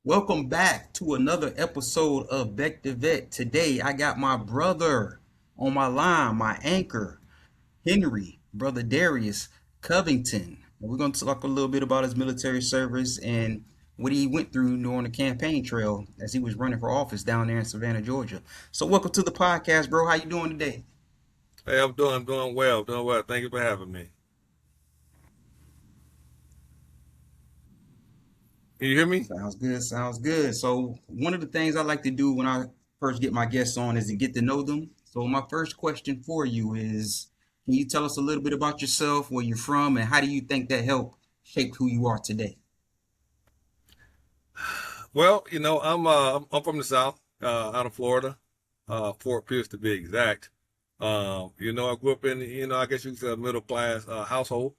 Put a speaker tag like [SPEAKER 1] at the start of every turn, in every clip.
[SPEAKER 1] Welcome back to another episode of Beck the Vet. Today I got my brother on my line, my anchor, Henry, brother Darius Covington. And we're going to talk a little bit about his military service and what he went through during the campaign trail as he was running for office down there in Savannah, Georgia. So welcome to the podcast, bro. How you doing today?
[SPEAKER 2] Hey, I'm doing well. Thank you for having me. Can you hear me?
[SPEAKER 1] Sounds good. Sounds good. So one of the things I like to do when I first get my guests on is to get to know them. So my first question for you is, can you tell us a little bit about yourself, where you're from, and how do you think that helped shape who you are today?
[SPEAKER 2] Well, I'm from the South, out of Florida, Fort Pierce to be exact. I grew up in, I guess you could say a middle class household.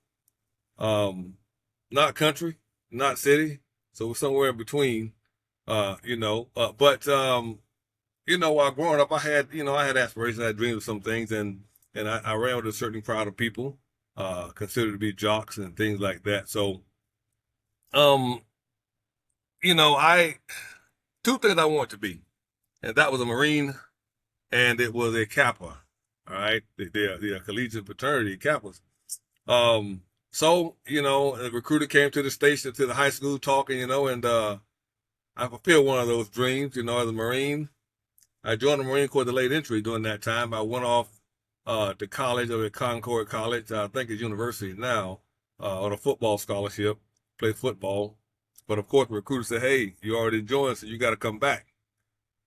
[SPEAKER 2] Um, Not country, not city, so we're somewhere in between. While growing up, I had aspirations, I had dreams of some things, and I ran with a certain crowd of people, considered to be jocks and things like that. So, um, I two things I want to be, and that was a Marine and it was a Kappa. All right, the collegiate fraternity Kappas. Um, a recruiter came to the station to the high school talking, and I fulfilled one of those dreams. As a Marine, I joined the Marine Corps, the late entry during that time. I went off to college over at Concord College. I think it's university now, on a football scholarship, play football. But of course, the recruiter said, "Hey, you already joined, so you got to come back."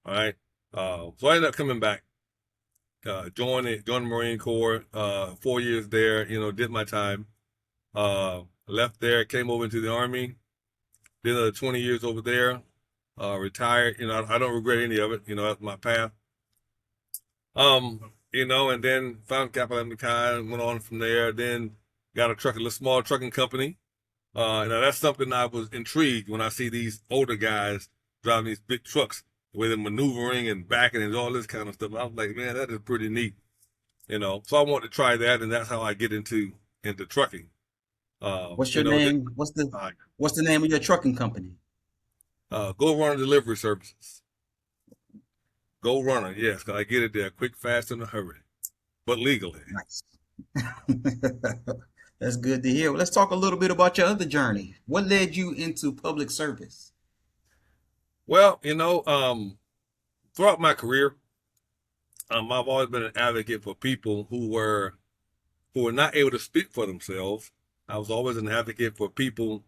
[SPEAKER 2] All right. So I ended up coming back, joined the Marine Corps, 4 years there, did my time, left there, came over into the Army, did another 20 years over there, retired. I don't regret any of it. That's my path. And then found Capital M kind, went on from there, then got a small trucking company. Now that's something I was intrigued when I see these older guys driving these big trucks with them maneuvering and backing and all this kind of stuff. I was like, man, that is pretty neat. So I wanted to try that, and that's how I get into trucking.
[SPEAKER 1] What's
[SPEAKER 2] You
[SPEAKER 1] your
[SPEAKER 2] know, this,
[SPEAKER 1] name? What's the
[SPEAKER 2] uh,
[SPEAKER 1] what's the name of your trucking company?
[SPEAKER 2] Go Runner Delivery Services. Go Runner, yes, 'cause I get it there quick, fast, in a hurry, but legally.
[SPEAKER 1] Nice. That's good to hear. Well, let's talk a little bit about your other journey. What led you into public service?
[SPEAKER 2] Well, throughout my career, I've always been an advocate for people who were not able to speak for themselves. I was always an advocate for people,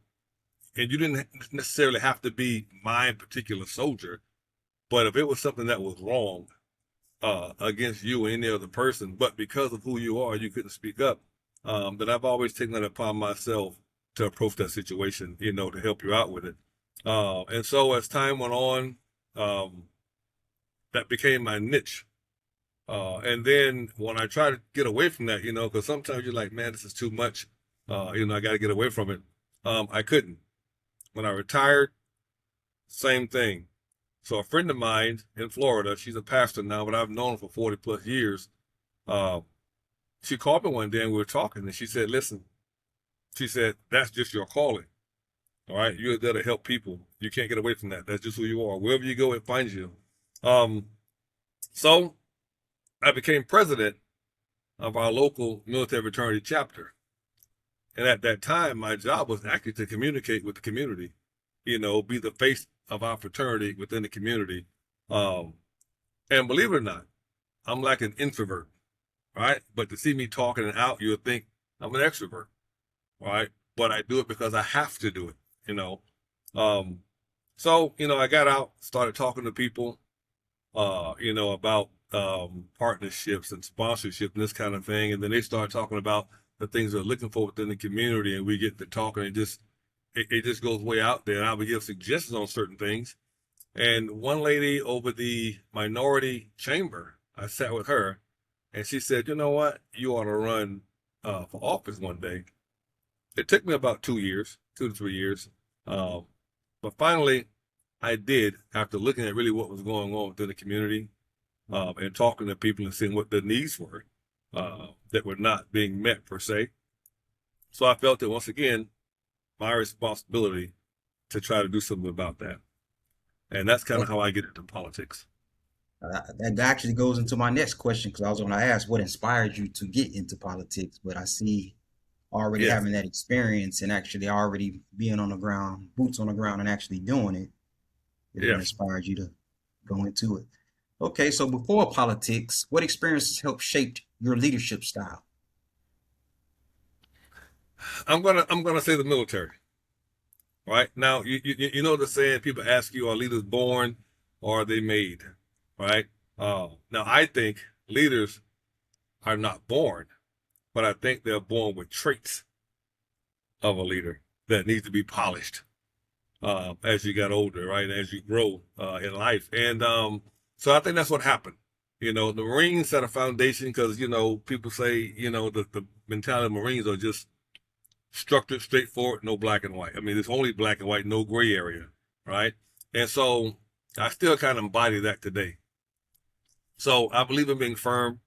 [SPEAKER 2] and you didn't necessarily have to be my particular soldier, but if it was something that was wrong, against you or any other person, but because of who you are, you couldn't speak up, then I've always taken it upon myself to approach that situation, to help you out with it. And so as time went on, um, that became my niche. And then when I try to get away from that, because sometimes you're like, man, this is too much. I got to get away from it. I couldn't. When I retired, same thing. So a friend of mine in Florida, she's a pastor now, but I've known her for 40 plus years. Uh, she called me one day and we were talking, and she said, listen, she said, that's just your calling. All right. You're there to help people. You can't get away from that. That's just who you are. Wherever you go, it finds you. Um, so I became president of our local military fraternity chapter. And at that time, my job was actually to communicate with the community, be the face of our fraternity within the community. Um, and believe it or not, I'm like an introvert, right? But to see me talking and out, you would think I'm an extrovert, right? But I do it because I have to do it, you know. Um, I got out, started talking to people, about partnerships and sponsorship and this kind of thing. And then they start talking about the things they're looking for within the community, and we get to talking. It just goes way out there, and I would give suggestions on certain things. And one lady over the minority chamber, I sat with her, and she said, "You know what? You ought to run for office one day." It took me about 2 years, 2 to 3 years, um, but finally I did after looking at really what was going on within the community, and talking to people and seeing what the needs were, that were not being met per se. So I felt that once again, my responsibility to try to do something about that. And that's kind
[SPEAKER 1] Oh,
[SPEAKER 2] of how I get into politics.
[SPEAKER 1] that actually goes into my next question because I was going to ask what inspired you to get into politics, but I see already
[SPEAKER 2] Yes,
[SPEAKER 1] having that experience and actually already being on the ground, boots on the ground, and actually doing it is what
[SPEAKER 2] yes.
[SPEAKER 1] inspired you to go into it. Okay, so before politics, what experiences helped shape your leadership style?
[SPEAKER 2] I'm gonna say the military. Right now, you know the saying, people ask you, are leaders born or are they made? Right. Now I think leaders are not born, but I think they're born with traits of a leader that needs to be polished as you get older, right? As you grow in life. And so I think that's what happened. The Marines set a foundation because, people say, the mentality of Marines are just structured, straightforward, no black and white. I mean, it's only black and white, no gray area, right? And so I still kind of embody that today. So I believe in being firm,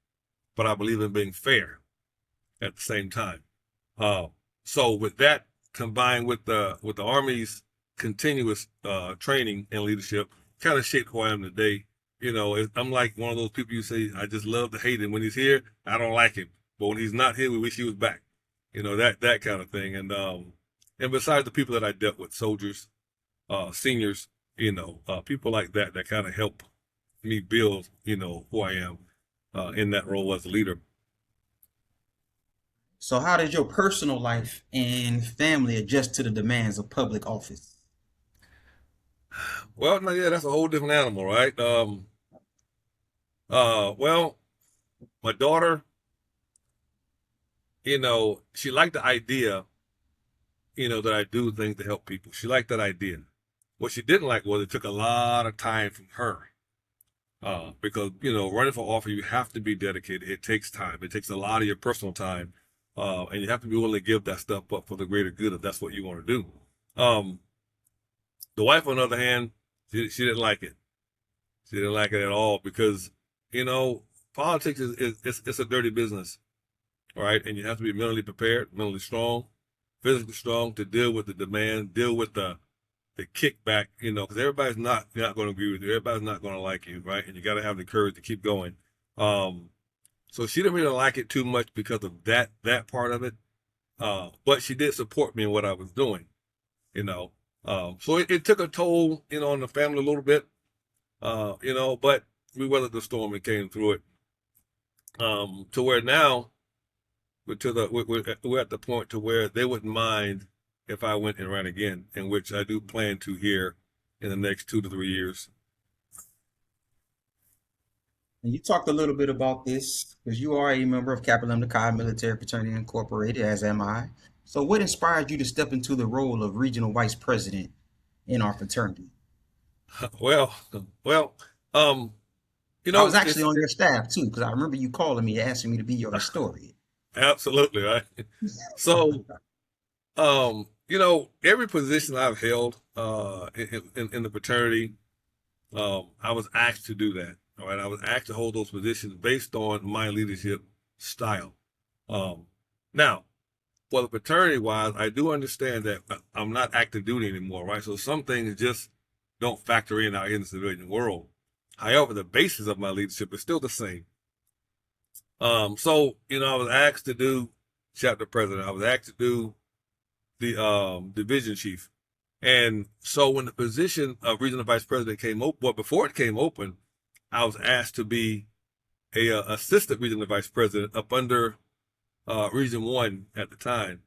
[SPEAKER 2] but I believe in being fair at the same time. Uh, so with that combined with the Army's continuous training and leadership, kind of shaped who I am today. I'm like one of those people you say, I just love to hate him. When he's here, I don't like him, but when he's not here, we wish he was back. That kind of thing. And besides the people that I dealt with, soldiers, seniors, people like that kind of help me build, who I am in that role as a leader.
[SPEAKER 1] So, how did your personal life and family adjust to the demands of public office?
[SPEAKER 2] Well, no, yeah, that's a whole different animal, right? Well, my daughter, she liked the idea, that I do things to help people. She liked that idea. What she didn't like was it took a lot of time from her. Because, running for office, you have to be dedicated. It takes time. It takes a lot of your personal time. And you have to be willing to give that stuff up for the greater good if that's what you want to do. The wife, on the other hand, she didn't like it. She didn't like it at all because, you know, politics is it's a dirty business, right? And you have to be mentally prepared, mentally strong, physically strong to deal with the demand, deal with the kickback, because everybody's not going to agree with you. Everybody's not going to like you, right? And you got to have the courage to keep going. Um, so she didn't really like it too much because of that part of it. But she did support me in what I was doing, you know. So it took a toll, on the family a little bit, but we weathered the storm and came through it. To where now we're at the point to where they wouldn't mind if I went and ran again, in which I do plan to here in the next 2 to 3 years.
[SPEAKER 1] And you talked a little bit about this because you are a member of Kappa Lambda Chi Military Fraternity Incorporated, as am I. So, what inspired you to step into the role of regional vice president in our fraternity?
[SPEAKER 2] Well, well, um,
[SPEAKER 1] I was actually
[SPEAKER 2] it's
[SPEAKER 1] on your staff too because I remember you calling me asking me to be your historian.
[SPEAKER 2] absolutely right. So, every position I've held in the fraternity, I was asked to do that. All right, I was asked to hold those positions based on my leadership style. Um, Now, for the fraternity wise, I do understand that I'm not active duty anymore, right? So some things just don't factor in out in the civilian world. However, the basis of my leadership is still the same. So I was asked to do chapter president. I was asked to do the division chief. And so when the position of regional vice president came open, well, before it came open, I was asked to be a assistant regional vice president up under Region One at the time,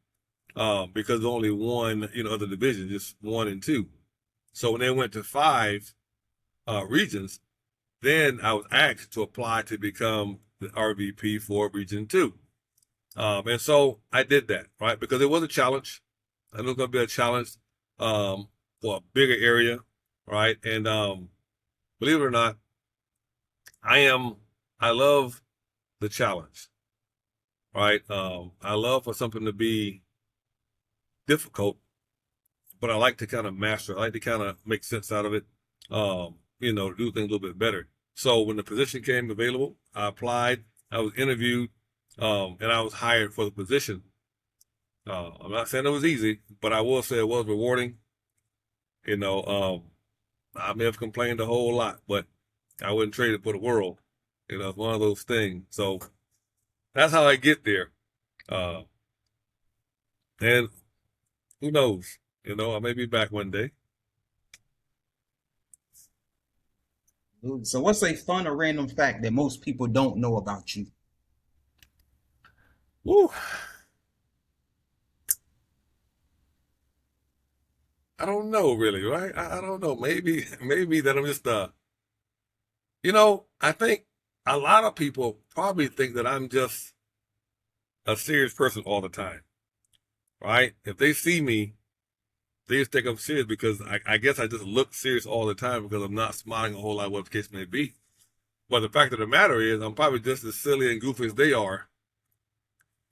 [SPEAKER 2] because there's only one, other division, just one and two. So when they went to five regions, then I was asked to apply to become the RVP for Region Two. And so I did that, right? Because it was a challenge. I knew it was going to be a challenge for a bigger area, right? And believe it or not, I love the challenge, right? I love for something to be difficult, but I like to kind of master. I like to kind of make sense out of it, do things a little bit better. So when the position came available, I applied. I was interviewed, and I was hired for the position. I'm not saying it was easy, but I will say it was rewarding. You know, um, I may have complained a whole lot, but I wouldn't trade it for the world. It's one of those things. So that's how I get there. Uh, and who knows? I may be back one day.
[SPEAKER 1] So what's a fun or random fact that most people don't know about you?
[SPEAKER 2] Woo. I don't know really, right? I don't know. Maybe that I'm just I think a lot of people probably think that I'm just a serious person all the time, right? If they see me, they just think I'm serious because I guess I just look serious all the time because I'm not smiling a whole lot, what the case may be. But the fact of the matter is, I'm probably just as silly and goofy as they are,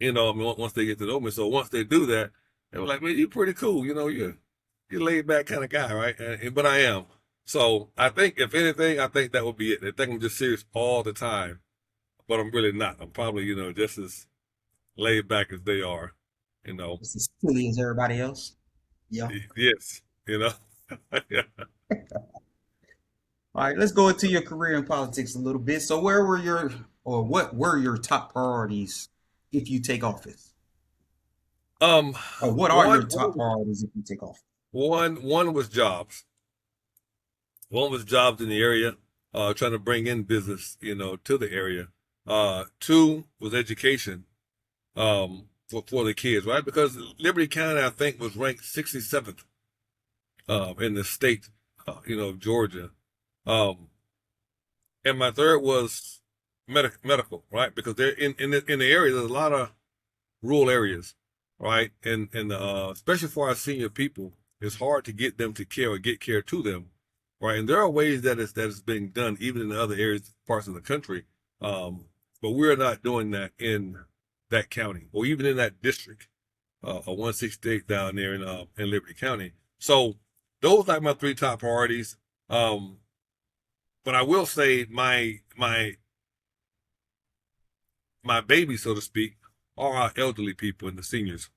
[SPEAKER 2] I mean, once they get to know me. So once they do that, they're like, man, you're pretty cool. You're laid back kind of guy, right? But I am. So I think, if anything, I think that would be it. They think I'm just serious all the time, but I'm really not. I'm probably, just as laid back as they are, you know.
[SPEAKER 1] Just as silly as everybody else. Yeah.
[SPEAKER 2] Yes, yeah.
[SPEAKER 1] All right, let's go into your career in politics a little bit. So what were your top priorities if you take office?
[SPEAKER 2] Um,
[SPEAKER 1] Or what are
[SPEAKER 2] one,
[SPEAKER 1] your top priorities if you take office?
[SPEAKER 2] one was jobs. One was jobs in the area, trying to bring in business, to the area. Two was education, for the kids, right? Because Liberty County, I think, was ranked 67th, in the state, of Georgia. Um, and my third was medical, right? Because they're in the area, there's a lot of rural areas, right? And especially for our senior people, it's hard to get them to care or get care to them, right? And there are ways that is being done even in the other areas, parts of the country, but we're not doing that in that county or even in that district, 168 down there in Liberty County. So those are like my three top priorities. Um, but I will say my babies, so to speak, are our elderly people and the seniors.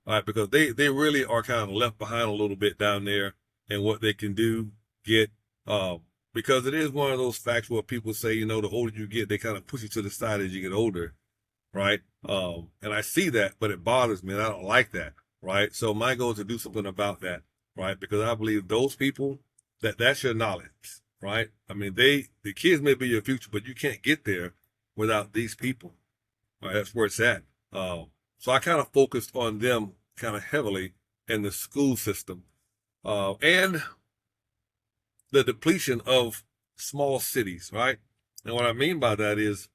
[SPEAKER 2] All right, because they really are kind of left behind a little bit down there and what they can do, get, because it is one of those facts where people say, the older you get, they kind of push you to the side as you get older, right? And I see that, but it bothers me, and I don't like that, right? So my goal is to do something about that, right? Because I believe those people, that's your knowledge, right? I mean, the kids may be your future, but you can't get there without these people, right? That's where it's at. So I kind of focused on them kind of heavily in the school system, and the depletion of small cities, right? And what I mean by that is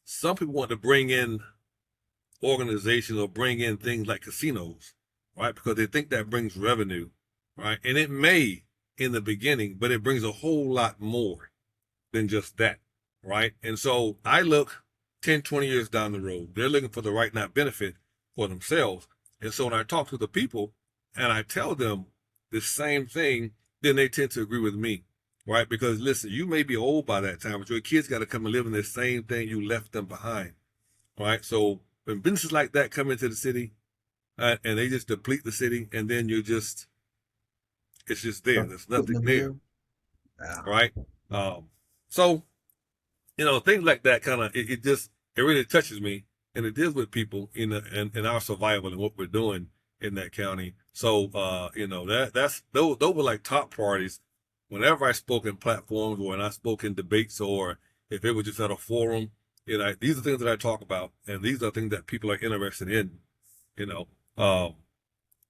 [SPEAKER 2] some people want to bring in organizations or bring in things like casinos, right? Because they think that brings revenue, right? And it may in the beginning, but it brings a whole lot more than just that, right? And so I look 10, 20 years down the road. They're looking for the right, not benefit for themselves. And so when I talk to the people and I tell them the same thing, then they tend to agree with me, right? Because listen, you may be old by that time, but your kids got to come and live in the same thing you left them behind, right? So when businesses like that come into the city, and they just deplete the city, and then it's just there. There's
[SPEAKER 1] Putting
[SPEAKER 2] nothing
[SPEAKER 1] the
[SPEAKER 2] there,
[SPEAKER 1] bill.
[SPEAKER 2] right? So things like that kind of it really touches me, and it deals with people in our survival and what we're doing in that county. So that's those were like top priorities. Whenever I spoke in platforms or when I spoke in debates or if it was just at a forum, these are things that I talk about, and these are things that people are interested in. You know,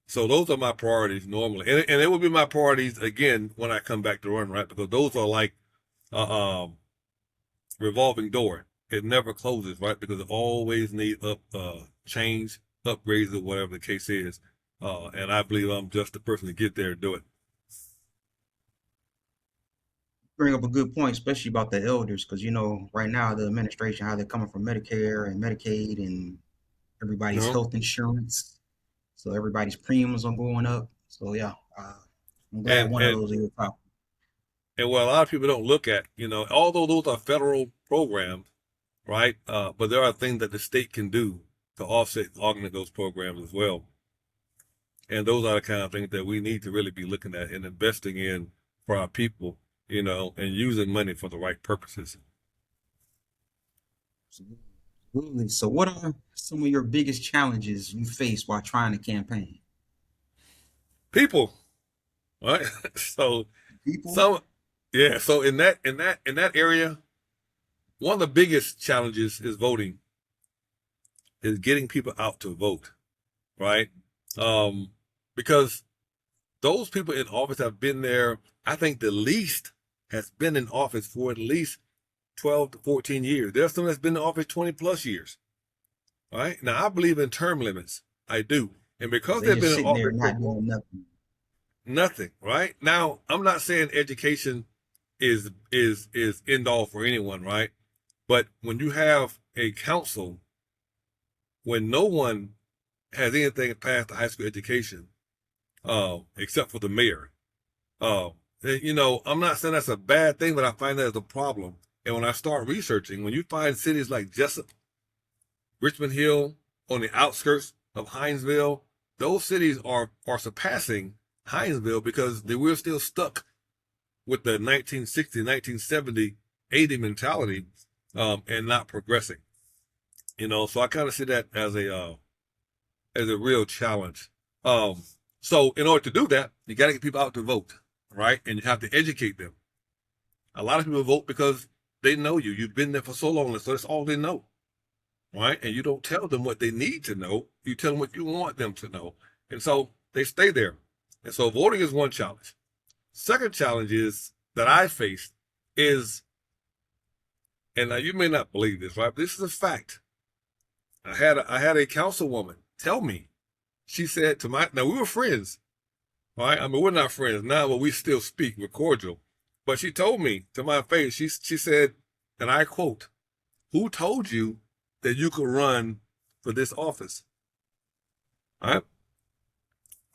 [SPEAKER 2] so those are my priorities normally, and it will be my priorities again when I come back to run, right? Because those are like revolving door. It never closes, right? Because it always needs change, upgrades, or whatever the case is. And I believe I'm just the person to get there and do it.
[SPEAKER 1] Bring up a good point, especially about the elders, because right now the administration, how they're coming from Medicare and Medicaid and
[SPEAKER 2] You
[SPEAKER 1] everybody's
[SPEAKER 2] know,
[SPEAKER 1] health insurance. So everybody's premiums are going up. So yeah, I'm glad
[SPEAKER 2] and
[SPEAKER 1] one of
[SPEAKER 2] and
[SPEAKER 1] those is top.
[SPEAKER 2] and what a lot of people don't look at, although those are federal programs, right? But there are things that the state can do to offset, augment those programs as well. And those are the kind of things that we need to really be looking at and investing in for our people, and using money for the right purposes.
[SPEAKER 1] Absolutely. So, what are some of your biggest challenges you face while trying to campaign?
[SPEAKER 2] People, right? So
[SPEAKER 1] People.
[SPEAKER 2] some yeah, so in that area, one of the biggest challenges is voting, is getting people out to vote, right? Um, because those people in office have been there, I think the least has been in office for at least 12 to 14 years. There's some that's been in office 20 plus years, right? Now, I believe in term limits. I do. And because
[SPEAKER 1] They
[SPEAKER 2] they've
[SPEAKER 1] just
[SPEAKER 2] been in
[SPEAKER 1] sitting there
[SPEAKER 2] office so
[SPEAKER 1] not
[SPEAKER 2] long,
[SPEAKER 1] doing nothing.
[SPEAKER 2] nothing, right? Now, I'm not saying education is end all for anyone, right? But when you have a council, when no one has anything past the high school education, except for the mayor, Uh, I'm not saying that's a bad thing, but I find that as a problem. And when I start researching, when you find cities like Jessup, Richmond Hill, on the outskirts of Hinesville, those cities are surpassing Hinesville because we're still stuck with the 1960, 1970, 80 mentality, and not progressing. So I kind of see that as a real challenge. Um, so in order to do that, you got to get people out to vote, right? And you have to educate them. A lot of people vote because they know you. You've been there for so long, so that's all they know, right? And you don't tell them what they need to know. You tell them what you want them to know. And so they stay there. And so voting is one challenge. Second challenge is that I faced is, and now you may not believe this, right? But this is a fact. I had a councilwoman tell me. She said to now we were friends, right? I mean, we're not friends now, but we still speak. We're cordial. But she told me to my face, she said, and I quote, "Who told you that you could run for this office?" All right.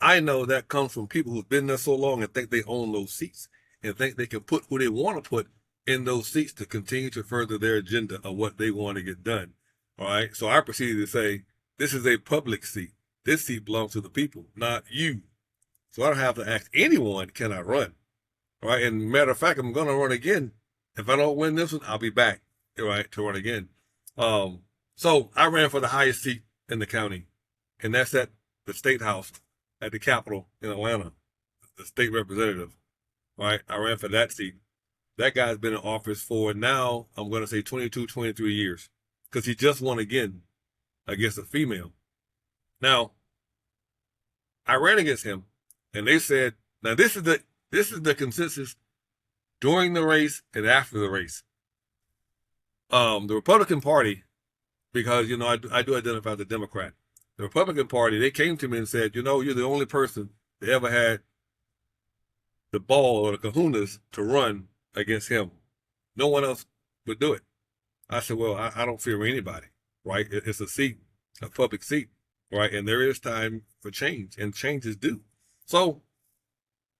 [SPEAKER 2] I know that comes from people who've been there so long and think they own those seats and think they can put who they want to put in those seats to continue to further their agenda of what they want to get done. All right. So I proceeded to say, this is a public seat. This seat belongs to the people, not you. So I don't have to ask anyone, can I run? All right. And matter of fact, I'm going to run again. If I don't win this one, I'll be back, right, to run again. So I ran for the highest seat in the county, and that's at the state house at the Capitol in Atlanta, the state representative. Right. I ran for that seat. That guy's been in office for now, I'm going to say 22, 23 years, because he just won again against a female. Now, I ran against him, and they said, now this is the consensus during the race and after the race. The Republican Party, because I do identify as a Democrat. The Republican Party, they came to me and said, you're the only person that ever had the ball or the kahunas to run against him. No one else would do it. I said, well, I don't fear anybody, right? It's a seat, a public seat, right? And there is time for change, and change is due. So,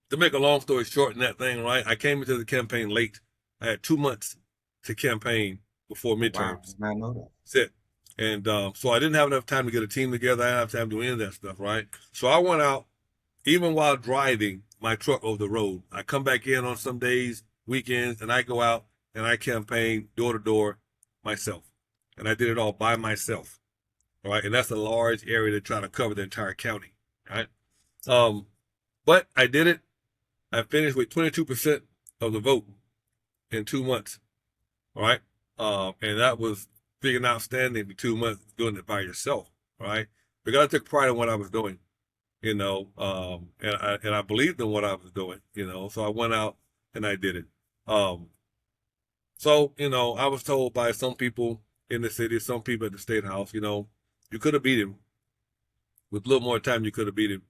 [SPEAKER 2] to make a long story short in that thing, right? I came into the campaign late. I had 2 months to campaign before
[SPEAKER 1] Wow,
[SPEAKER 2] midterms.
[SPEAKER 1] I know that.
[SPEAKER 2] That's it. And so I didn't have enough time to get a team together. I didn't have time to do any of that stuff, right? So I went out, even while driving my truck over the road. I come back in on some days, weekends, and I go out and I campaign door to door myself. And I did it all by myself, all right? And that's a large area to try to cover the entire county, right? But I did it. I finished with 22% of the vote in 2 months, all right? And that was freaking outstanding for 2 months doing it by yourself, right? Because I took pride in what I was doing, and I believed in what I was doing, so I went out and I did it. So, I was told by some people in the city, some people at the state house, you could have beat him. With a little more time, you could have beat him.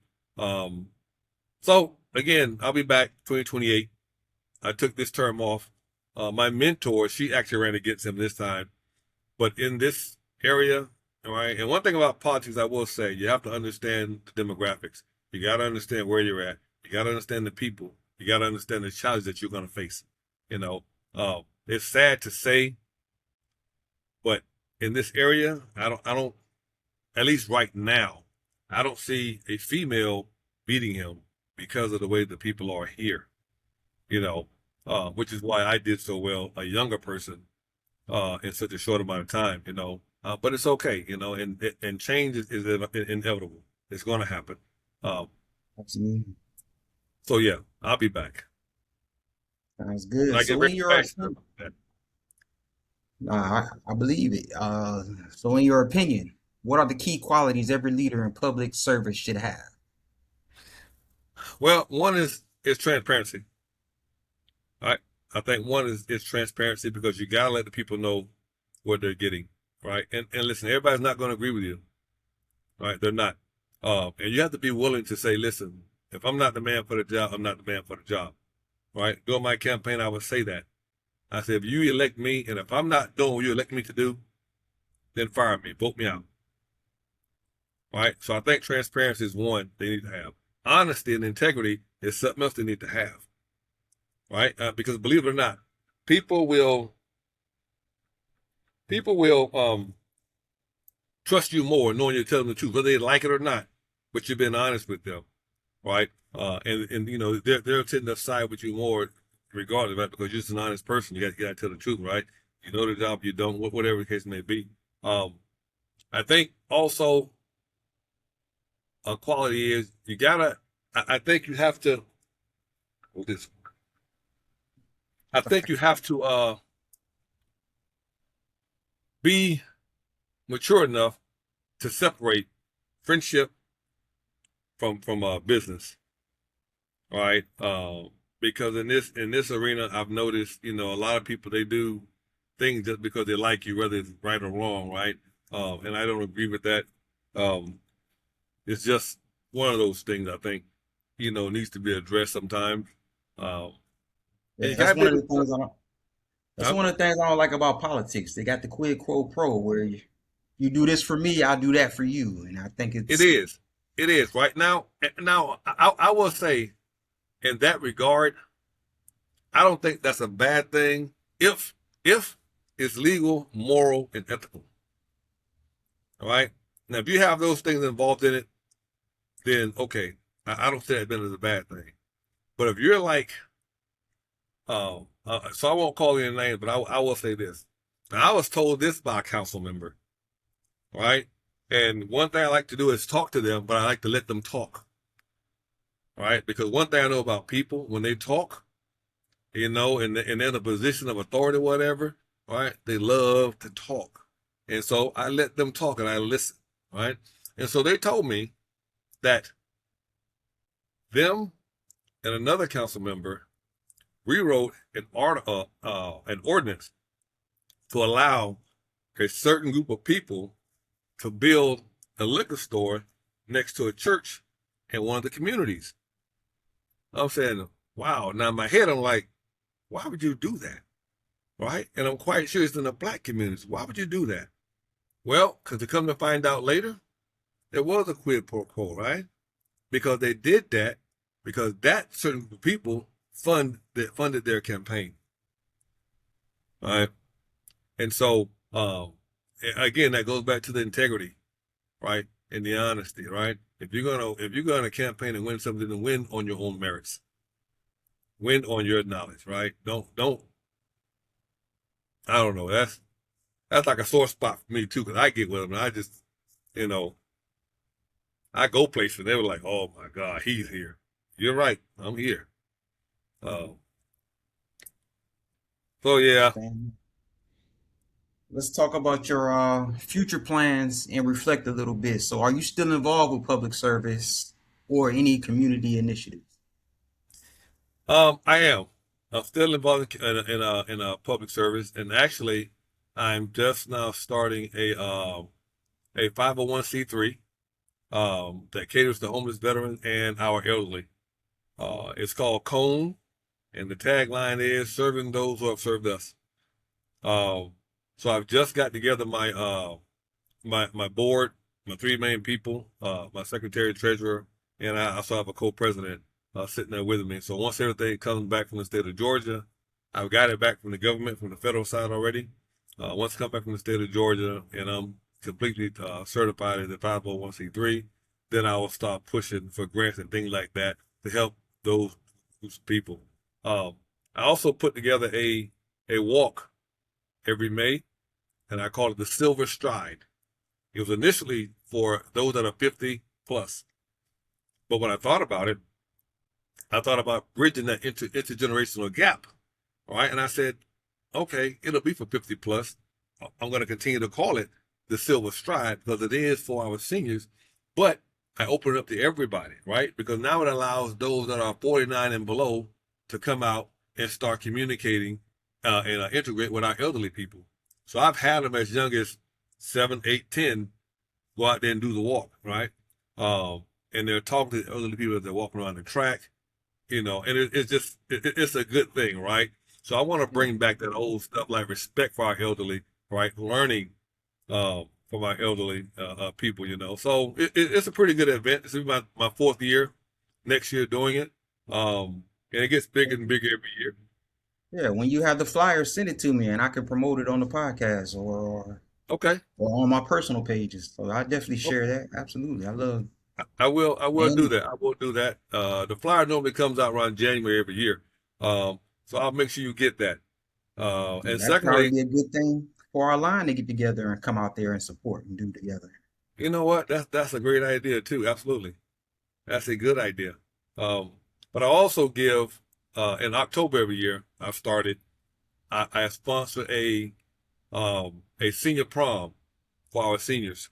[SPEAKER 2] So, again, I'll be back 2028. I took this term off. My mentor, she actually ran against him this time. But in this area, all right, and one thing about politics, I will say, you have to understand the demographics. You got to understand where you're at. You got to understand the people. You got to understand the challenges that you're going to face. It's sad to say, but in this area, I don't, at least right now, I don't see a female beating him because of the way the people are here, you know, which is why I did so well, a younger person, in such a short amount of time, but it's okay, and change is inevitable. It's going to happen. Um,
[SPEAKER 1] Absolutely.
[SPEAKER 2] so yeah, I'll be back.
[SPEAKER 1] Sounds
[SPEAKER 2] And
[SPEAKER 1] good.
[SPEAKER 2] I get
[SPEAKER 1] So in
[SPEAKER 2] very
[SPEAKER 1] your,
[SPEAKER 2] passionate about that.
[SPEAKER 1] I believe it. So in your opinion, what are the key qualities every leader in public service should have?
[SPEAKER 2] Well, one is transparency. Right. I think one is transparency because you gotta let the people know what they're getting. Right. And listen, everybody's not going to agree with you. Right. They're not. And you have to be willing to say, listen, if I'm not the man for the job, I'm not the man for the job. Right. During my campaign, I would say that. I said, if you elect me, and if I'm not doing what you elect me to do, then fire me, vote me out. Right. So I think transparency is one they need to have. Honesty and integrity is something else they need to have. Right. Because believe it or not, people will people will trust you more knowing you're telling the truth, whether they like it or not, but you've been honest with them, right? And they'll tend to side with you more regardless, right? Because you're just an honest person. You got to tell the truth, right? You know the job, you don't, whatever the case may be. I think also a quality is you gotta. I think you have to. What is? I think you have to be mature enough to separate friendship from business, right? Because in this arena, I've noticed, a lot of people they do things just because they like you, whether it's right or wrong, right? And I don't agree with that. Um, it's just one of those things I think, needs to be addressed sometimes. Um, and
[SPEAKER 1] Yeah,
[SPEAKER 2] you gotta be able to,
[SPEAKER 1] that's
[SPEAKER 2] huh?
[SPEAKER 1] one of the things I don't like about politics. They got the quid pro quo where you do this for me, I'll do that for you. And I think
[SPEAKER 2] It
[SPEAKER 1] it's
[SPEAKER 2] is, it is right now. Now, I will say in that regard, I don't think that's a bad thing if it's legal, moral, and ethical. All right. Now, if you have those things involved in it, then okay, I don't say that as a bad thing. But if you're like, so I won't call any names, but I will say this. Now, I was told this by a council member, right? And one thing I like to do is talk to them, but I like to let them talk, right? Because one thing I know about people, when they talk, and they're in a position of authority, or whatever, right? They love to talk. And so I let them talk and I listen, right? And so they told me that them and another council member rewrote an ordinance to allow a certain group of people to build a liquor store next to a church in one of the communities. I'm saying, wow. Now in my head, I'm like, why would you do that? Right? And I'm quite sure it's in the black communities. Why would you do that? Well, because to come to find out later, there was a quid pro quo, right? Because they did that because that certain group of people funded their campaign, right? And so, again, that goes back to the integrity, right, and the honesty, right? If you're gonna campaign and win something, then win on your own merits, win on your knowledge, right? Don't. I don't know. That's like a sore spot for me too, because I get with them. And I just, you know, I go places. And they were like, "Oh my God, he's here." You're right. I'm here. Uh, so yeah.
[SPEAKER 1] understandable. Let's talk about your future plans and reflect a little bit. So, are you still involved with public service or any community initiatives?
[SPEAKER 2] I am. I'm still involved in public service, and actually, I'm just now starting a 501c3 that caters to homeless veterans and our elderly. It's called Cone, and the tagline is "Serving those who have served us." Um, so I've just got together my board, my three main people, my secretary, treasurer, and I also have a co-president sitting there with me. So once everything comes back from the state of Georgia, I've got it back from the government, from the federal side already. Once it comes back from the state of Georgia, and I'm completely certified as a 501c3, then I will start pushing for grants and things like that to help those groups of people. Um, I also put together a walk every May, and I call it the Silver Stride. It was initially for those that are 50 plus, but when I thought about it, I thought about bridging that intergenerational gap. All right, and I said, okay, it'll be for 50 plus. I'm going to continue to call it the Silver Stride because it is for our seniors, but I open it up to everybody, right? Because now it allows those that are 49 and below to come out and start communicating and integrate with our elderly people. So I've had them as young as 7, 8, 10 go out there and do the walk, right? And they're talking to the elderly people as they're walking around the track, and it's a good thing, right? So I want to bring back that old stuff like respect for our elderly, right? Learning from our elderly people, So it's a pretty good event. This is my fourth year next year doing it. And it gets bigger and bigger every year.
[SPEAKER 1] Yeah, when you have the flyer, send it to me and I can promote it on the podcast
[SPEAKER 2] Okay.
[SPEAKER 1] or on my personal pages. So I definitely
[SPEAKER 2] Okay.
[SPEAKER 1] share that. Absolutely. I love
[SPEAKER 2] I will do
[SPEAKER 1] and
[SPEAKER 2] that. I will do that. The flyer normally comes out around January every year. So I'll make sure you get that. And
[SPEAKER 1] that'd probably
[SPEAKER 2] secondly,
[SPEAKER 1] be a good thing for our line to get together and come out there and support and do together.
[SPEAKER 2] you know what? That's a great idea too. Absolutely. That's a good idea. Um, but I also give in October every year, I've started, I sponsor a senior prom for our seniors.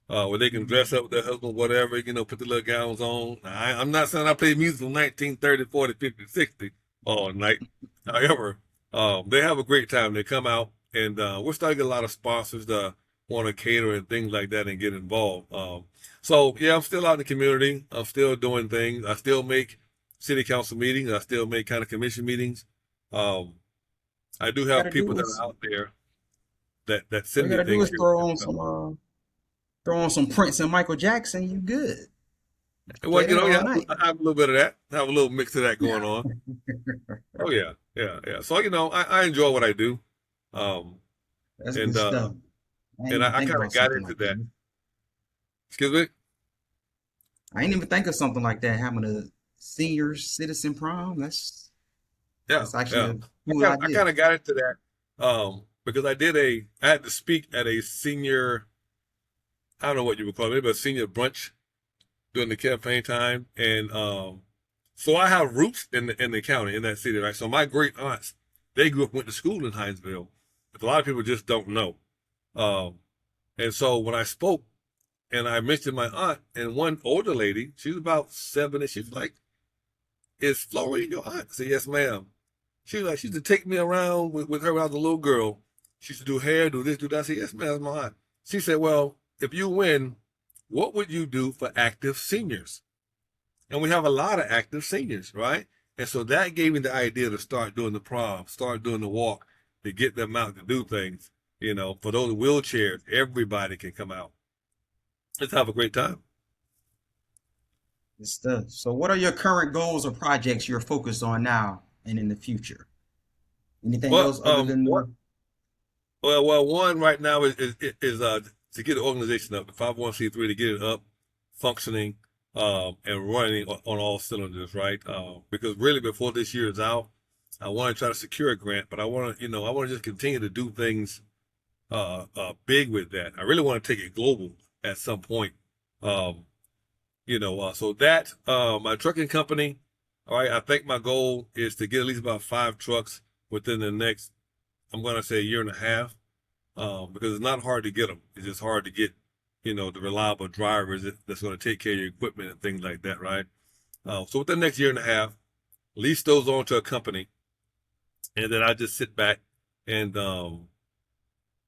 [SPEAKER 2] Where they can dress up with their husband, whatever, put the little gowns on. I'm not saying I play music from 1930, 40, 50, 60 all night. However, they have a great time. They come out, and we're starting to get a lot of sponsors that want to cater and things like that and get involved. So, yeah, I'm still out in the community. I'm still doing things. I still make city council meetings. I still make kind of commission meetings. Um, I do
[SPEAKER 1] All you
[SPEAKER 2] have
[SPEAKER 1] gotta do
[SPEAKER 2] people that
[SPEAKER 1] is
[SPEAKER 2] are out there that
[SPEAKER 1] all
[SPEAKER 2] send
[SPEAKER 1] you
[SPEAKER 2] me
[SPEAKER 1] gotta do
[SPEAKER 2] things.
[SPEAKER 1] is throw on some Prince and Michael Jackson, you good.
[SPEAKER 2] Well,
[SPEAKER 1] Play that
[SPEAKER 2] yeah,
[SPEAKER 1] all night.
[SPEAKER 2] I have a little bit of that. I have a little mix of that going on. Oh yeah, yeah, yeah. So I enjoy what I do, um,
[SPEAKER 1] That's good
[SPEAKER 2] and
[SPEAKER 1] stuff. I ain't
[SPEAKER 2] and
[SPEAKER 1] even
[SPEAKER 2] I
[SPEAKER 1] think
[SPEAKER 2] kind of
[SPEAKER 1] about
[SPEAKER 2] got
[SPEAKER 1] something
[SPEAKER 2] into
[SPEAKER 1] like
[SPEAKER 2] that.
[SPEAKER 1] that.
[SPEAKER 2] Excuse me.
[SPEAKER 1] I ain't even think of something like that, having a senior citizen prom.
[SPEAKER 2] Yeah,
[SPEAKER 1] That's actually
[SPEAKER 2] yeah.
[SPEAKER 1] a cool
[SPEAKER 2] I
[SPEAKER 1] idea.
[SPEAKER 2] kind of got into that because I had to speak at a senior, I don't know what you would call it, maybe a senior brunch during the campaign time, and so I have roots in the county in that city, right? So my great aunts, they went to school in Hinesville. But a lot of people just don't know. Um, and so when I spoke and I mentioned my aunt and one older lady, she was about 70, she was like, "Is Florine your aunt?" I said, "Yes, ma'am." She was like, she used to take me around with her when I was a little girl. She used to do hair, do this, do that. I said, "Yes, ma'am, that's my aunt." She said, "Well, if you win, what would you do for active seniors?" And we have a lot of active seniors, right? And so that gave me the idea to start doing the prom, start doing the walk, to get them out to do things. For those wheelchairs, everybody can come out. Let's have a great time.
[SPEAKER 1] Good stuff. So, what are your current goals or projects you're focused on now and in the future? Anything
[SPEAKER 2] Well,
[SPEAKER 1] else other than
[SPEAKER 2] what?
[SPEAKER 1] the
[SPEAKER 2] One right now is to get the organization up, the 501c3, to get it up, functioning, and running on all cylinders, right? Because really, before this year is out, I want to try to secure a grant, but I want to just continue to do things big with that. I really want to take it global at some point. Um, so that my trucking company, all right, I think my goal is to get at least about 5 trucks within the next, I'm going to say, a year and a half, because it's not hard to get them. It's just hard to get, the reliable drivers that's going to take care of your equipment and things like that, right? So within the next year and a half, lease those on to a company, and then I just sit back and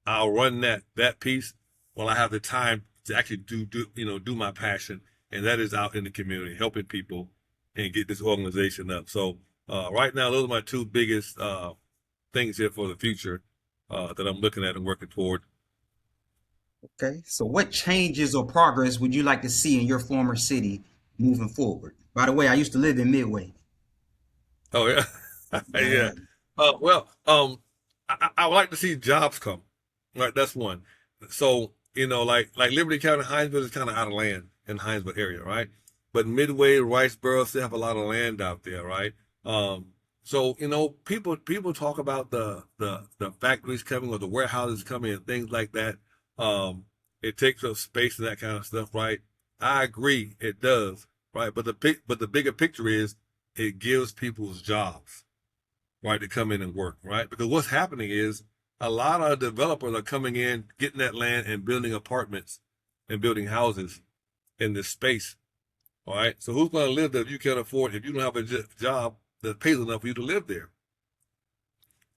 [SPEAKER 2] I'll run that piece while I have the time to actually do my passion, and that is out in the community, helping people and get this organization up. So right now, those are my two biggest things here for the future that I'm looking at and working toward.
[SPEAKER 1] okay? So, what changes or progress would you like to see in your former city moving forward? By the way, I used to live in Midway.
[SPEAKER 2] Oh yeah, yeah.
[SPEAKER 1] Yeah,
[SPEAKER 2] Well, I would like to see jobs come. Right, that's one. So like Liberty County, Hinesville is kind of out of land. in Hinesville area, right? But Midway, Riceboro still have a lot of land out there, right? So people talk about the factories coming or the warehouses coming and things like that. It takes up space and that kind of stuff, right? I agree, it does, right? But the bigger picture is it gives people's jobs, right, to come in and work, right? Because what's happening is a lot of developers are coming in, getting that land and building apartments and building houses in this space. All right. So who's going to live there if you can't afford, if you don't have a job that pays enough for you to live there?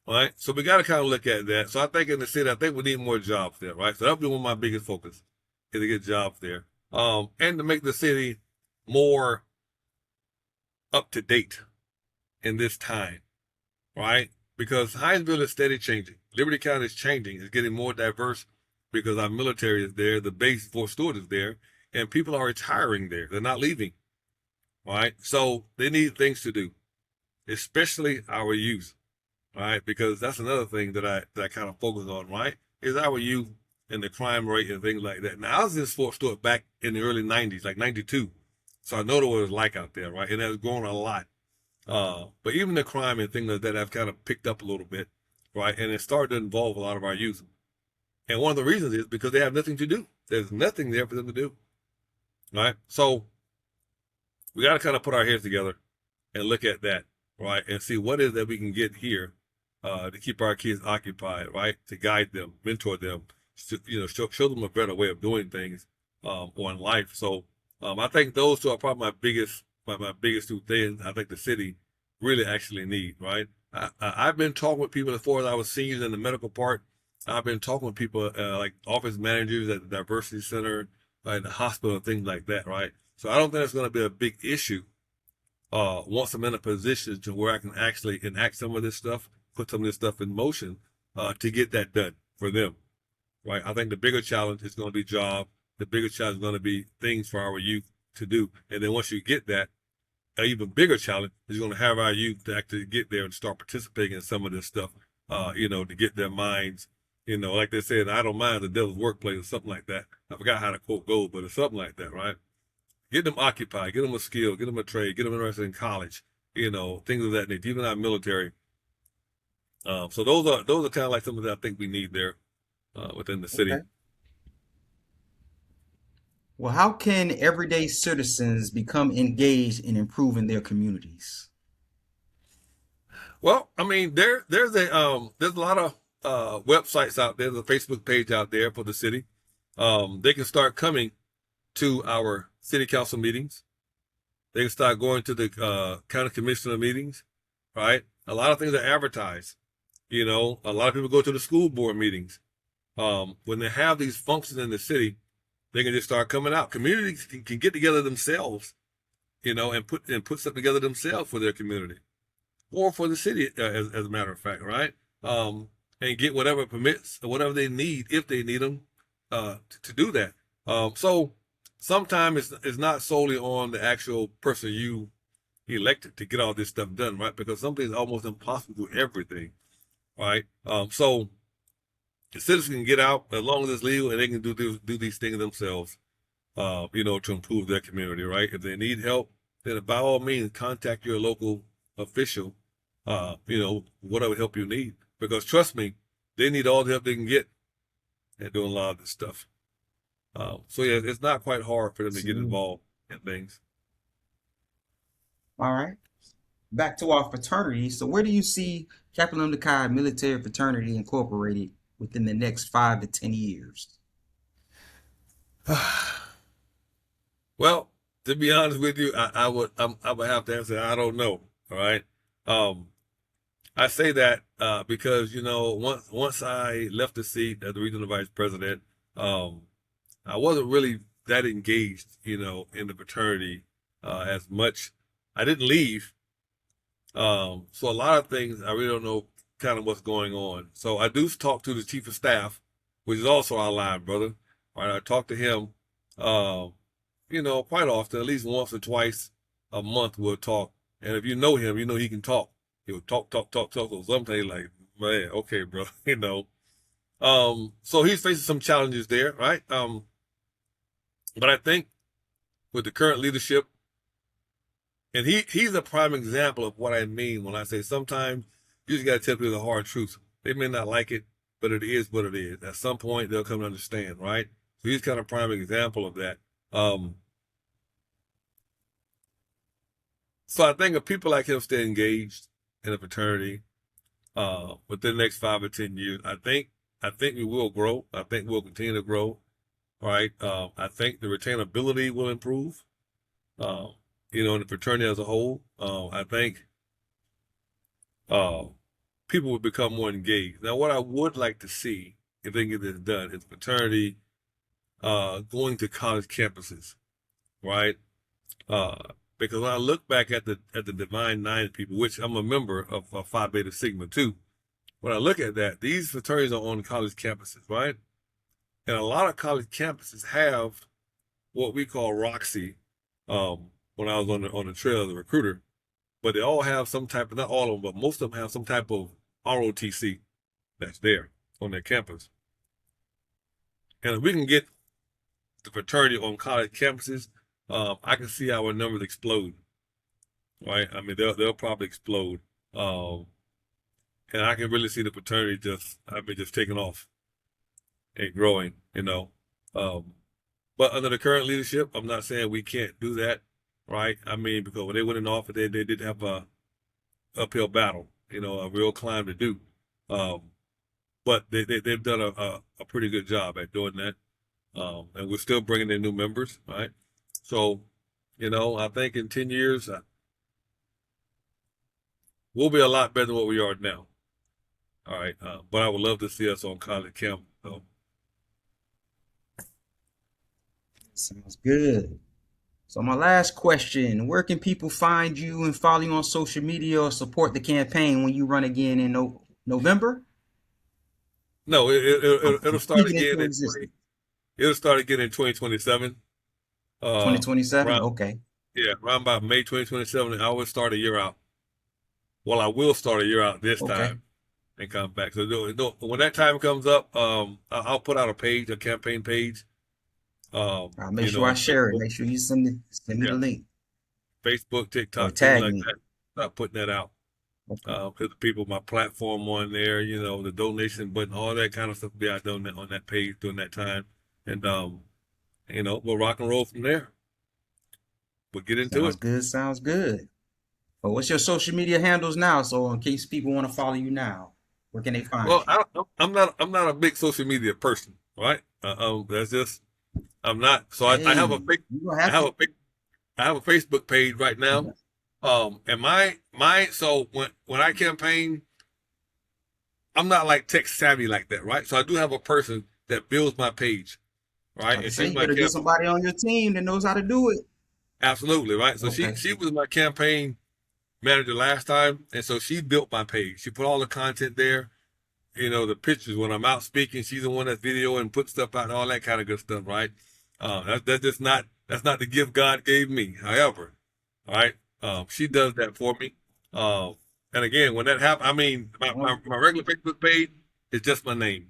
[SPEAKER 2] All right. So we got to kind of look at that. So I think in the city, I think we need more jobs there, right? So that'll be one of my biggest focus is to get jobs there. And to make the city more up to date in this time, right? Because Hinesville is steady changing. Liberty County is changing. It's getting more diverse because our military is there. The base Fort Stewart is there. And people are retiring there. They're not leaving, right? So they need things to do, especially our youth, right? Because that's another thing that I kind of focus on, right? Is our youth and the crime rate and things like that. Now, I was in Fort Stewart back in the early 90s, like 92. So I know what it was like out there, right? And it has grown a lot. But even the crime and things like that have kind of picked up a little bit, right? And it started to involve a lot of our youth. And one of the reasons is because they have nothing to do. There's nothing there for them to do, right? So we got to kind of put our heads together and look at that, right? And see what is that we can get here to keep our kids occupied, right? To guide them, mentor them, show them a better way of doing things on life. So I think those two are probably my biggest two things I think the city really actually need, right? I've been talking with people as far as I was seniors in the medical part. I've been talking with people like office managers at the diversity center, in the hospital and things like that, right? So I don't think it's going to be a big issue once I'm in a position to where I can actually enact some of this stuff, put some of this stuff in motion to get that done for them, right? I think the bigger challenge is going to be job. The bigger challenge is going to be things for our youth to do. And then once you get that, an even bigger challenge is going to have our youth to actually get there and start participating in some of this stuff, to get their minds, like they said, I don't mind the devil's workplace or something like that. I forgot how the quote goes, but it's something like that, right? Get them occupied, get them a skill, get them a trade, get them interested in college, things of that nature, even our military. So those are kind of like something that I think we need there within the city.
[SPEAKER 1] Okay. Well, how can everyday citizens become engaged in improving their communities?
[SPEAKER 2] Well, I mean, there's a lot of websites out there. There's a Facebook page out there for the city. They can start coming to our city council meetings. They can start going to the county commissioner meetings, right? A lot of things are advertised. A lot of people go to the school board meetings. When they have these functions in the city, they can just start coming out. Communities can get together themselves, and put something together themselves for their community or for the city, as a matter of fact, right? And get whatever permits or whatever they need, if they need them, to do that. So sometimes it's not solely on the actual person you elected to get all this stuff done, right? Because some things are almost impossible to do everything, right? So the citizens can get out as long as it's legal and they can do these things themselves, to improve their community, right? If they need help, then by all means contact your local official, whatever help you need. Because trust me, they need all the help they can get at doing a lot of this stuff. So yeah, it's not quite hard for them to get
[SPEAKER 1] Absolutely.
[SPEAKER 2] involved in things.
[SPEAKER 1] All right. Back to our fraternity. So, where do you see Kaplan Kai Military Fraternity Incorporated within the next 5 to 10 years?
[SPEAKER 2] Well, to be honest with you, I would have to answer. I don't know. All right. I say that because once I left the seat as the regional vice president, I wasn't really that engaged, in the fraternity as much. I didn't leave, so a lot of things I really don't know kind of what's going on. So I do talk to the chief of staff, which is also our line brother. All right, I talk to him, quite often, at least once or twice a month. We'll talk, and if you know him, you know he can talk. He'll talk, talk, talk, talk. So sometimes you're like, man, okay, bro, So he's facing some challenges there, right? But I think with the current leadership. And he's a prime example of what I mean when I say sometimes you just got to tell people the hard truth. They may not like it, but it is what it is. At some point, they'll come to understand, right? So he's kind of a prime example of that. So I think if people like him stay engaged in a fraternity within the next 5 or 10 years, I think we will grow. I think we'll continue to grow, right? I think the retainability will improve. Uh, in the fraternity as a whole, I think uh, people would become more engaged. Now, what I would like to see, if they can get this done, is fraternity going to college campuses, right? Uh, because when I look back at the Divine Nine people, which I'm a member of Phi Beta Sigma too, when I look at that, these fraternities are on college campuses, right? And a lot of college campuses have what we call Roxy. When I was on the trail as a recruiter, but they all have some type of, not all of them, but most of them have some type of ROTC that's there on their campus. And if we can get the fraternity on college campuses, I can see our numbers explode, right? I mean, they'll probably explode. And I can really see the fraternity just taking off and growing. But under the current leadership, I'm not saying we can't do that, right? I mean, because when they went in office, they did have a uphill battle, a real climb to do. But they've done a pretty good job at doing that. And we're still bringing in new members, right? So, I think in 10 years, we'll be a lot better than what we are now. All right. But I would love to see us on college camp.
[SPEAKER 1] Sounds good. So my last question, where can people find you and follow you on social media or support the campaign when you run again in November?
[SPEAKER 2] No,
[SPEAKER 1] I'm
[SPEAKER 2] it'll start
[SPEAKER 1] speaking
[SPEAKER 2] again
[SPEAKER 1] into
[SPEAKER 2] in
[SPEAKER 1] existence.
[SPEAKER 2] 2027. Uh,
[SPEAKER 1] 2027?
[SPEAKER 2] around
[SPEAKER 1] Okay.
[SPEAKER 2] yeah, around about May 2027. I always start a year out. Well, I will start a year out this
[SPEAKER 1] Okay.
[SPEAKER 2] time and come back. So when that time comes up, I'll put out a campaign page.
[SPEAKER 1] I'll make sure I
[SPEAKER 2] On
[SPEAKER 1] share it.
[SPEAKER 2] Facebook,
[SPEAKER 1] Make sure you send me the
[SPEAKER 2] yeah,
[SPEAKER 1] link
[SPEAKER 2] Facebook,
[SPEAKER 1] or
[SPEAKER 2] TikTok, things
[SPEAKER 1] tag
[SPEAKER 2] like
[SPEAKER 1] me.
[SPEAKER 2] that. Start putting that out.
[SPEAKER 1] Okay.
[SPEAKER 2] Because the people, my platform on there, the donation button, all that kind of stuff will be out on that page during that time. And we'll rock and roll from there. We'll get into
[SPEAKER 1] Sounds
[SPEAKER 2] it.
[SPEAKER 1] good. Sounds good. Well, what's your social media handles now? So in case people want to follow you now, where can they find
[SPEAKER 2] Well,
[SPEAKER 1] you?
[SPEAKER 2] I'm not a big social media person, right? That's just I'm not. So I have a
[SPEAKER 1] Hey,
[SPEAKER 2] big
[SPEAKER 1] you gonna
[SPEAKER 2] I
[SPEAKER 1] have
[SPEAKER 2] have
[SPEAKER 1] to.
[SPEAKER 2] a big I have a Facebook page right now. And so when I campaign, I'm not like tech savvy like that, right? So I do have a person that builds my page, right?
[SPEAKER 1] Like I
[SPEAKER 2] And
[SPEAKER 1] say,
[SPEAKER 2] she's
[SPEAKER 1] you
[SPEAKER 2] my
[SPEAKER 1] better get
[SPEAKER 2] camp
[SPEAKER 1] somebody on your team that knows how to do it.
[SPEAKER 2] absolutely, right? So she
[SPEAKER 1] Okay.
[SPEAKER 2] she was my campaign manager last time, and so she built my page. She put all the content there, the pictures when I'm out speaking. She's the one that's video and put stuff out, and all that kind of good stuff, right? That's just not that's not the gift God gave me. However, all right, she does that for me. Um, and again, when that happens, I mean, my regular Facebook page is just my name,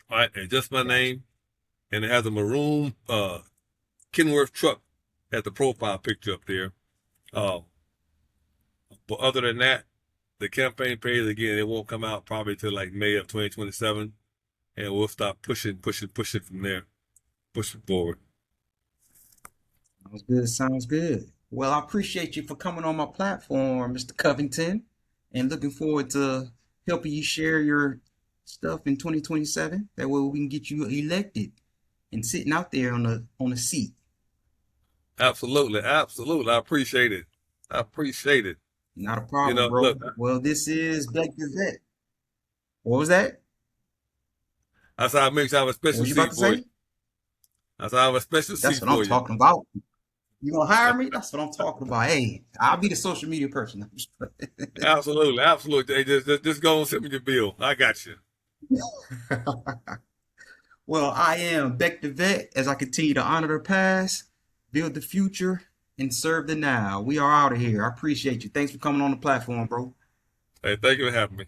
[SPEAKER 2] all right? It's just my
[SPEAKER 1] Gotcha.
[SPEAKER 2] name, and it has a maroon Kenworth truck at the profile picture up there. Uh, but other than that, the campaign page again, it won't come out probably till like May of 2027, and we'll start pushing from there, pushing forward.
[SPEAKER 1] Sounds good. Sounds good. Well, I appreciate you for coming on my platform, Mr. Covington, and looking forward to helping you share your stuff in 2027. That way we can get you elected and sitting out there on the seat.
[SPEAKER 2] Absolutely, absolutely. I appreciate it. I appreciate it.
[SPEAKER 1] Not a problem,
[SPEAKER 2] Look,
[SPEAKER 1] bro. Well, this is Black Gazette. What was that?
[SPEAKER 2] I said I make sure I have a
[SPEAKER 1] What
[SPEAKER 2] special
[SPEAKER 1] was you about
[SPEAKER 2] seat
[SPEAKER 1] to
[SPEAKER 2] for you.
[SPEAKER 1] say?
[SPEAKER 2] I said I have a special
[SPEAKER 1] That's
[SPEAKER 2] seat
[SPEAKER 1] what I'm
[SPEAKER 2] for you.
[SPEAKER 1] talking about. You gonna hire me? That's what I'm talking about. Hey, I'll be the social media person.
[SPEAKER 2] Absolutely, absolutely. Hey, just go and send me your bill. I got you.
[SPEAKER 1] Well, I am Beck the Vet as I continue to honor the past, build the future, and serve the now. We are out of here. I appreciate you. Thanks for coming on the platform, bro.
[SPEAKER 2] Hey, thank you for having me.